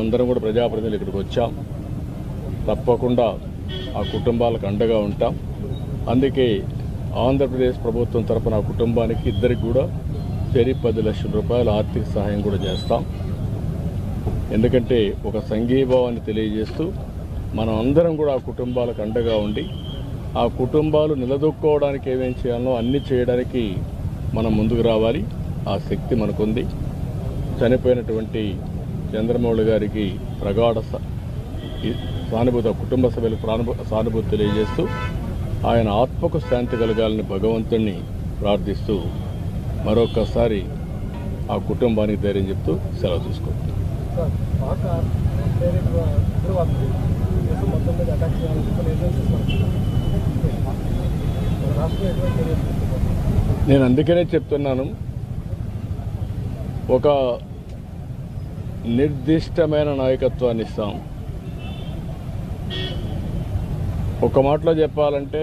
మేమందరం కూడా ప్రజాప్రతినిధులు ఇక్కడికి వచ్చాం. తప్పకుండా ఆ కుటుంబాలకు అండగా ఉంటాం. అందుకే ఆంధ్రప్రదేశ్ ప్రభుత్వం తరపున ఆ కుటుంబానికి ఇద్దరికి కూడా చెరి 10 లక్షల రూపాయల ఆర్థిక సహాయం కూడా చేస్తాం. ఎందుకంటే ఒక సంఘీభావాన్ని తెలియజేస్తూ మనం అందరం కూడా ఆ కుటుంబాలకు అండగా ఉండి ఆ కుటుంబాలు నిలదొక్కుకోవడానికి ఏమేం చేయాలో అన్నీ చేయడానికి మనం ముందుకు రావాలి. ఆ శక్తి మనకుంది. చనిపోయినటువంటి చంద్రమౌళి గారికి ప్రగాఢ సానుభూతి, కుటుంబ సభ్యులకు సానుభూతి తెలియజేస్తూ ఆయన ఆత్మకు శాంతి కలగాలని భగవంతుణ్ణి ప్రార్థిస్తూ మరొకసారి ఆ కుటుంబానికి ధైర్యం చెప్తూ సెలవు తీసుకుంటాం. నేను అందుకనే చెప్తున్నాను, ఒక నిర్దిష్టమైన నాయకత్వాన్ని ఇస్తాం. ఒక మాటలో చెప్పాలంటే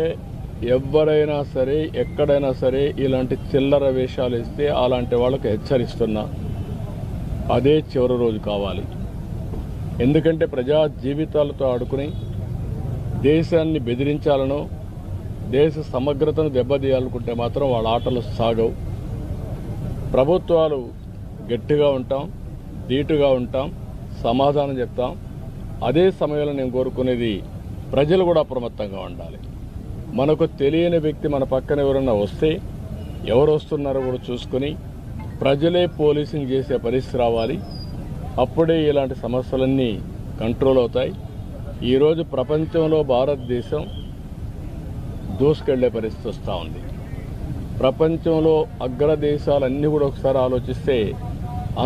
ఎవరైనా సరే ఎక్కడైనా సరే ఇలాంటి చిల్లర వేషాలు ఇస్తే అలాంటి వాళ్ళకు హెచ్చరిస్తున్నా అదే చివరి రోజు కావాలి. ఎందుకంటే ప్రజా జీవితాలతో ఆడుకుని దేశాన్ని బెదిరించాలనో దేశ సమగ్రతను దెబ్బతీయాలనుకుంటే మాత్రం వాళ్ళ ఆటలు సాగవు. ప్రభుత్వాలు గట్టిగా ఉంటాం, ధీటుగా ఉంటాం, సమాధానం చెప్తాం. అదే సమయంలో నేను కోరుకునేది ప్రజలు కూడా అప్రమత్తంగా ఉండాలి. మనకు తెలియని వ్యక్తి మన పక్కన ఎవరన్నా వస్తే ఎవరు వస్తున్నారో కూడా చూసుకుని ప్రజలే పోలీసింగ్ చేసే పరిస్థితి రావాలి. అప్పుడే ఇలాంటి సమస్యలన్నీ కంట్రోల్ అవుతాయి. ఈరోజు ప్రపంచంలో భారతదేశం దూసుకెళ్లే పరిస్థితి వస్తూ ఉంది. ప్రపంచంలో అగ్రదేశాలన్నీ కూడా ఒకసారి ఆలోచిస్తే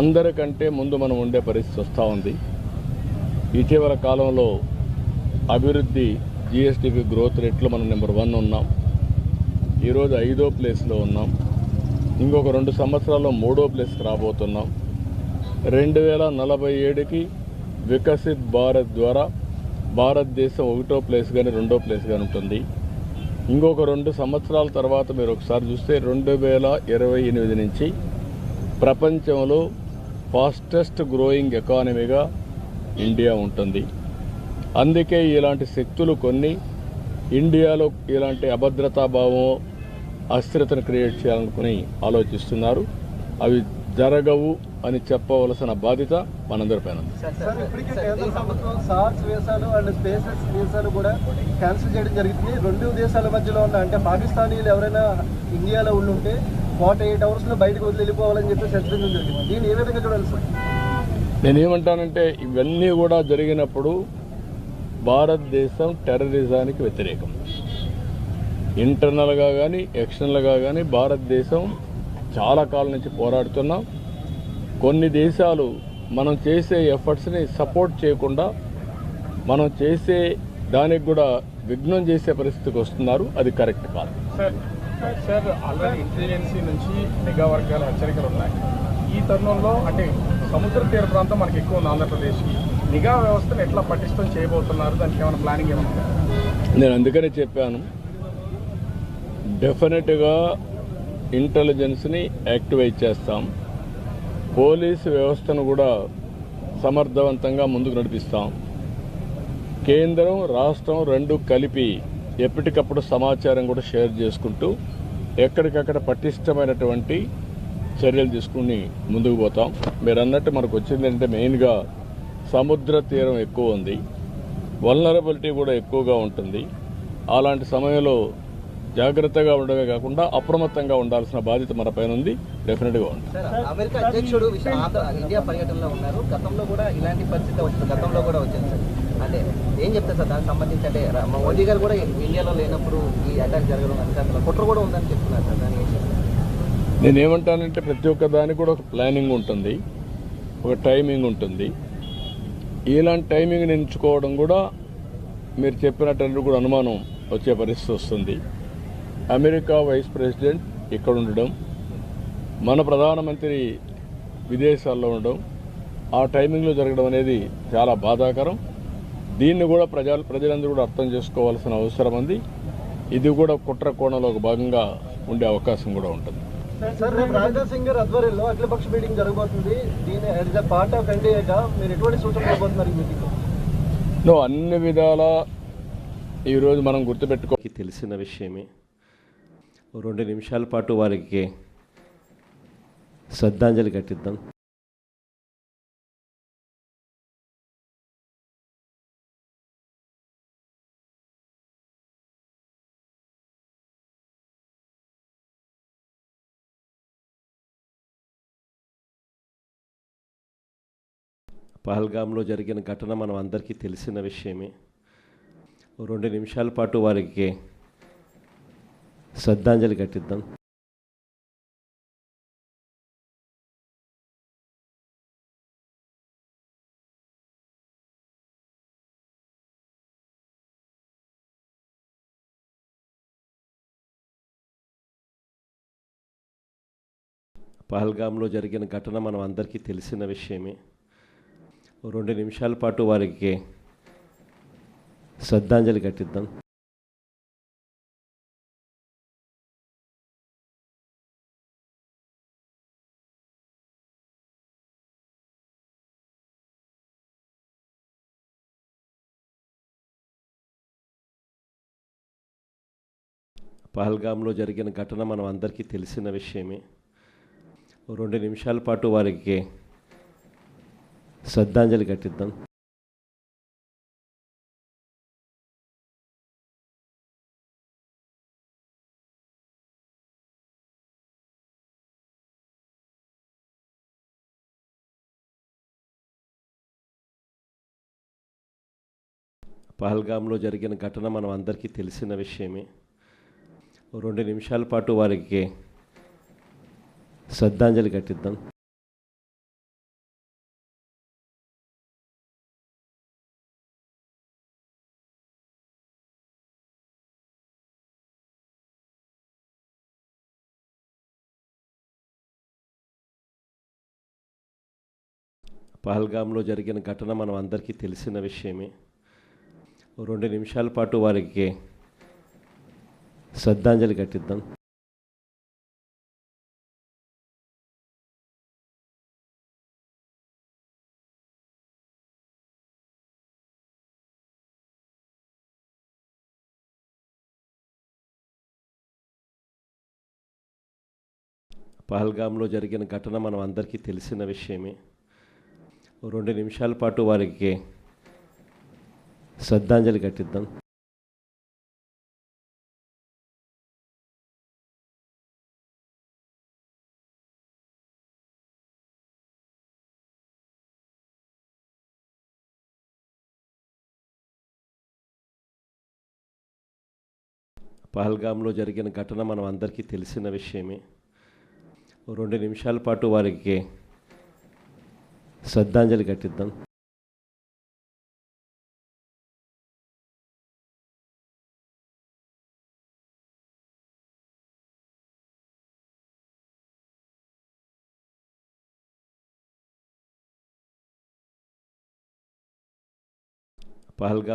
అందరికంటే ముందు మనం ఉండే పరిస్థితి వస్తూ ఉంది. ఇటీవల కాలంలో అభివృద్ధి జిఎస్డిపి గ్రోత్ రేట్లో మనం నెంబర్ 1 ఉన్నాం. ఈరోజు 5వ ప్లేస్లో ఉన్నాం. ఇంకొక 2 సంవత్సరాల్లో 3వ ప్లేస్కి రాబోతున్నాం. 2047కి వికసిత్ భారత్ ద్వారా భారతదేశం 1వ ప్లేస్ కానీ 2వ ప్లేస్ కానీ ఉంటుంది. ఇంకొక 2 సంవత్సరాల తర్వాత మీరు ఒకసారి చూస్తే 2028 నుంచి ప్రపంచంలో ఫాస్టెస్ట్ గ్రోయింగ్ ఎకానమీగా ఇండియా ఉంటుంది. అందుకే ఇలాంటి శక్తులు కొన్ని ఇండియాలో ఇలాంటి అభద్రతాభావం, అస్థిరతను క్రియేట్ చేయాలనుకుని ఆలోచిస్తున్నారు. అవి జరగవు అని చెప్పవలసిన బాధ్యత మనందరిపైన ఉంది. సార్స్ వీసాలు అండ్ స్పేసెస్ వీసాలు కూడా క్యాన్సిల్ చేయడం జరిగింది. 2 దేశాల మధ్యలో ఉన్న అంటే పాకిస్తానీలు ఎవరైనా ఇండియాలో ఉండుంటే 48 అవర్స్లో బయటకు వెళ్ళిపోవాలని చెప్పి హెచ్చరించడం జరిగింది. దీన్ని ఏ విధంగా చూడాలి సార్? నేనేమంటానంటే ఇవన్నీ కూడా జరిగినప్పుడు భారతదేశం టెర్రరిజానికి వ్యతిరేకం. ఇంటర్నల్గా కానీ ఎక్స్టర్నల్గా కానీ భారతదేశం చాలా కాలం నుంచి పోరాడుతున్నాం. కొన్ని దేశాలు మనం చేసే ఎఫర్ట్స్ని సపోర్ట్ చేయకుండా మనం చేసే దానికి కూడా విఘ్నం చేసే పరిస్థితికి వస్తున్నారు. అది కరెక్ట్ కాదు. సార్ ఆల్రెడీ ఇంటెలిజెన్సీ నుంచి నిఘా వర్గాల హెచ్చరికలు ఉన్నాయి. ఈ తరుణంలో అంటే సముద్ర తీర ప్రాంతం మనకి ఎక్కువ ఉంది ఆంధ్రప్రదేశ్కి. నిఘా వ్యవస్థను ఎట్లా పటిష్టం చేయబోతున్నారు? దానికి ఏమైనా ప్లానింగ్ ఏమన్నా? నేను అందుకనే చెప్పాను, డెఫినెట్గా ఇంటెలిజెన్స్ని యాక్టివేట్ చేస్తాం. పోలీసు వ్యవస్థను కూడా సమర్థవంతంగా ముందుకు నడిపిస్తాం. కేంద్రం రాష్ట్రం 2 కలిపి ఎప్పటికప్పుడు సమాచారం కూడా షేర్ చేసుకుంటూ ఎక్కడికక్కడ పటిష్టమైనటువంటి చర్యలు తీసుకుని ముందుకు పోతాం. మీరు అన్నట్టు మనకు వచ్చింది అంటే మెయిన్గా సముద్ర తీరం ఎక్కువ ఉంది, వల్నరబిలిటీ కూడా ఎక్కువగా ఉంటుంది. అలాంటి సమయంలో జాగ్రత్తగా ఉండడమే కాకుండా అప్రమత్తంగా ఉండాల్సిన బాధ్యత మన పైన ఉంది. డెఫినెట్గా ఉంది. అమెరికా అధ్యక్షుడు ఇండియా పర్యటనలో ఉన్నారు. గతంలో కూడా ఇలాంటి పరిస్థితి వచ్చింది, గతంలో కూడా వచ్చింది సార్. అంటే ఏం చెప్తారు సార్ దానికి సంబంధించి? అంటే మోదీ గారు కూడా ఇండియాలో లేనప్పుడు ఈ అటాక్ జరగడం అధికారుల కుట్ర కూడా ఉందని చెప్తున్నారు సార్. దాని నేనేమంటానంటే ప్రతి ఒక్క దానికి కూడా ఒక ప్లానింగ్ ఉంటుంది, ఒక టైమింగ్ ఉంటుంది. ఇలాంటి టైమింగ్ని ఎంచుకోవడం కూడా మీరు చెప్పినట్టు కూడా అనుమానం వచ్చే పరిస్థితి వస్తుంది. అమెరికా వైస్ ప్రెసిడెంట్ ఇక్కడ ఉండడం, మన ప్రధానమంత్రి విదేశాల్లో ఉండడం, ఆ టైమింగ్లో జరగడం అనేది చాలా బాధాకరం. దీన్ని కూడా ప్రజలందరూ కూడా అర్థం చేసుకోవాల్సిన అవసరం ఉంది. ఇది కూడా కుట్ర కోణంలో ఒక భాగంగా ఉండే అవకాశం కూడా ఉంటుంది. సార్ రేపు రాజనాథ్ సింగ్ గారి ఆధ్వర్యంలో అఖిలపక్ష మీటింగ్ జరగబోతుంది. దీని యాజ్ ఎ పార్ట్ ఆఫ్ ఎన్డీఏగా మీరు ఎటువంటి సూచనలు ఇవ్వబోతున్నారు ఈ మీటింగ్? నువ్వు అన్ని విధాల ఈరోజు మనం గుర్తుపెట్టుకో తెలిసిన విషయమే. 2 నిమిషాల పాటు వారికి శ్రద్ధాంజలి ఘటిద్దాం. పహల్గామ్లో జరిగిన ఘటన మనం అందరికీ తెలిసిన విషయమే. 2 నిమిషాల పాటు వారికి శ్రద్ధాంజలి ఘటిద్దాం. పహల్గామ్లో జరిగిన ఘటన మనం అందరికీ తెలిసిన విషయమే. 2 నిమిషాల పాటు వారికి శ్రద్ధాంజలి ఘటిద్దాం. పహల్గామ్లో జరిగిన ఘటన మనం అందరికీ తెలిసిన విషయమే. 2 నిమిషాల పాటు వారికి శ్రద్ధాంజలి ఘటిద్దాం. పహల్గామ్లో జరిగిన ఘటన మనం అందరికీ తెలిసిన విషయమే. 2 నిమిషాల పాటు వారికి శ్రద్ధాంజలి ఘటిద్దాం. పహల్గామ్లో జరిగిన ఘటన మనం అందరికీ తెలిసిన విషయమే. 2 నిమిషాల పాటు వారికి శ్రద్ధాంజలి ఘటిద్దాం. పహల్గామ్లో జరిగిన ఘటన మనం అందరికీ తెలిసిన విషయమే. 2 నిమిషాల పాటు వారికి శ్రద్ధాంజలి ఘటిద్దాం. పహల్గామ్లో జరిగిన ఘటన మనం అందరికీ తెలిసిన విషయమే. 2 నిమిషాల పాటు వారికి శ్రద్ధాంజలి ఘటిద్దాం. పహల్గామ్